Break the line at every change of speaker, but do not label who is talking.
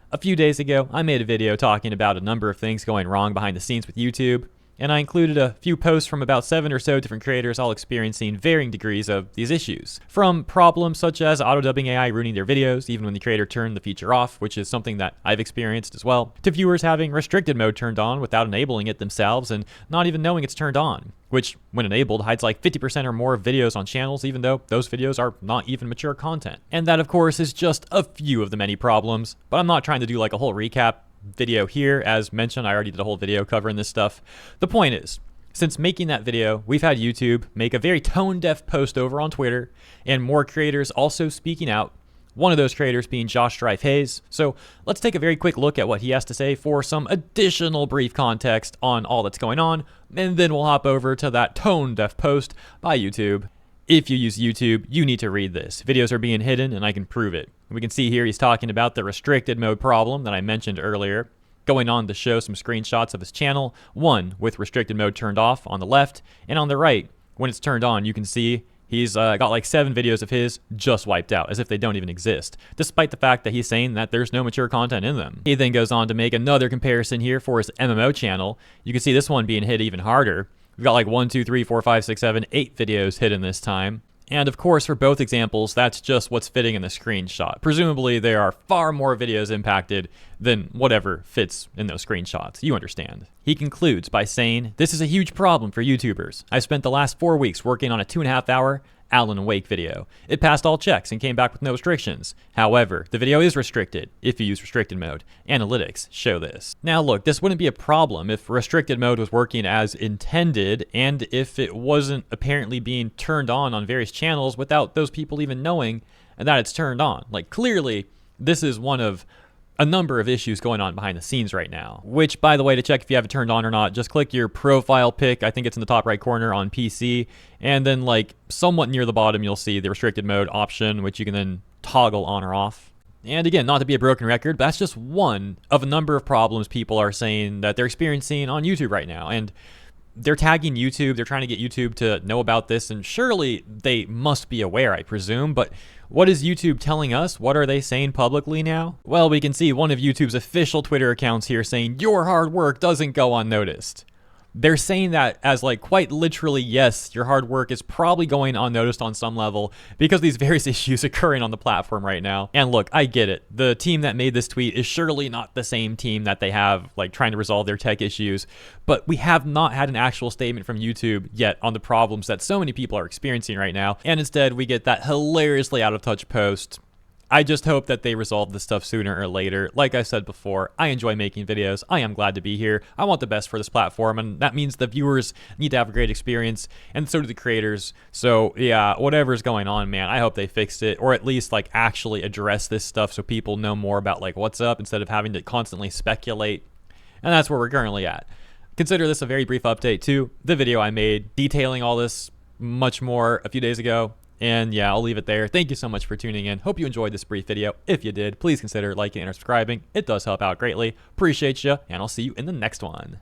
A few days ago, I made a video talking about a number of things going wrong behind the scenes with YouTube, and I included a few posts from about 7 or so different creators all experiencing varying degrees of these issues. From problems such as auto-dubbing AI ruining their videos even when the creator turned the feature off, which is something that I've experienced as well, to viewers having restricted mode turned on without enabling it themselves and not even knowing it's turned on, which, when enabled, hides like 50% or more of videos on channels even though those videos are not even mature content. And that, of course, is just a few of the many problems, but I'm not trying to do like a whole recap video here. As mentioned, I already did a whole video covering this stuff. The point is, since making that video, we've had YouTube make a very tone-deaf post over on Twitter, and more creators also speaking out, one of those creators being Josh Drive Hayes. So let's take a very quick look at what he has to say for some additional brief context on all that's going on, and then we'll hop over to that tone-deaf post by YouTube. If you use YouTube, you need to read this. Videos are being hidden, and I can prove it. We can see here he's talking about the restricted mode problem that I mentioned earlier, going on to show some screenshots of his channel, one with restricted mode turned off on the left, and on the right, when it's turned on, you can see he's got like 7 videos of his just wiped out, as if they don't even exist, despite the fact that he's saying that there's no mature content in them. He then goes on to make another comparison here for his MMO channel. You can see this one being hit even harder. We've got like 1, 2, 3, 4, 5, 6, 7, 8 videos hidden this time. And of course, for both examples, that's just what's fitting in the screenshot. Presumably, there are far more videos impacted than whatever fits in those screenshots. You understand. He concludes by saying, "This is a huge problem for YouTubers. I spent the last 4 weeks working on a 2.5-hour Alan Wake video. It passed all checks and came back with no restrictions. However, the video is restricted if you use restricted mode. Analytics show this." Now look, this wouldn't be a problem if restricted mode was working as intended and if it wasn't apparently being turned on various channels without those people even knowing that it's turned on. Like, clearly, this is one of a number of issues going on behind the scenes right now, which, by the way, to check if you have it turned on or not, just click your profile pic. I think it's in the top right corner on PC, and then like somewhat near the bottom, you'll see the restricted mode option, which you can then toggle on or off. And again, not to be a broken record, but that's just one of a number of problems people are saying that they're experiencing on YouTube right now. And they're tagging YouTube, they're trying to get YouTube to know about this, and surely they must be aware, I presume, but what is YouTube telling us? What are they saying publicly now? Well, we can see one of YouTube's official Twitter accounts here saying, "Your hard work doesn't go unnoticed." They're saying that as like quite literally, yes, your hard work is probably going unnoticed on some level because these various issues occurring on the platform right now. And look, I get it. The team that made this tweet is surely not the same team that they have like trying to resolve their tech issues, but we have not had an actual statement from YouTube yet on the problems that so many people are experiencing right now. And instead we get that hilariously out of touch post. I just hope that they resolve this stuff sooner or later. Like I said before, I enjoy making videos. I am glad to be here. I want the best for this platform, and that means the viewers need to have a great experience, and so do the creators. So yeah, whatever's going on, man, I hope they fixed it, or at least like actually address this stuff so people know more about like what's up instead of having to constantly speculate. And that's where we're currently at. Consider this a very brief update to the video I made detailing all this much more a few days ago. And yeah, I'll leave it there. Thank you so much for tuning in. Hope you enjoyed this brief video. If you did, please consider liking and subscribing. It does help out greatly. Appreciate you, and I'll see you in the next one.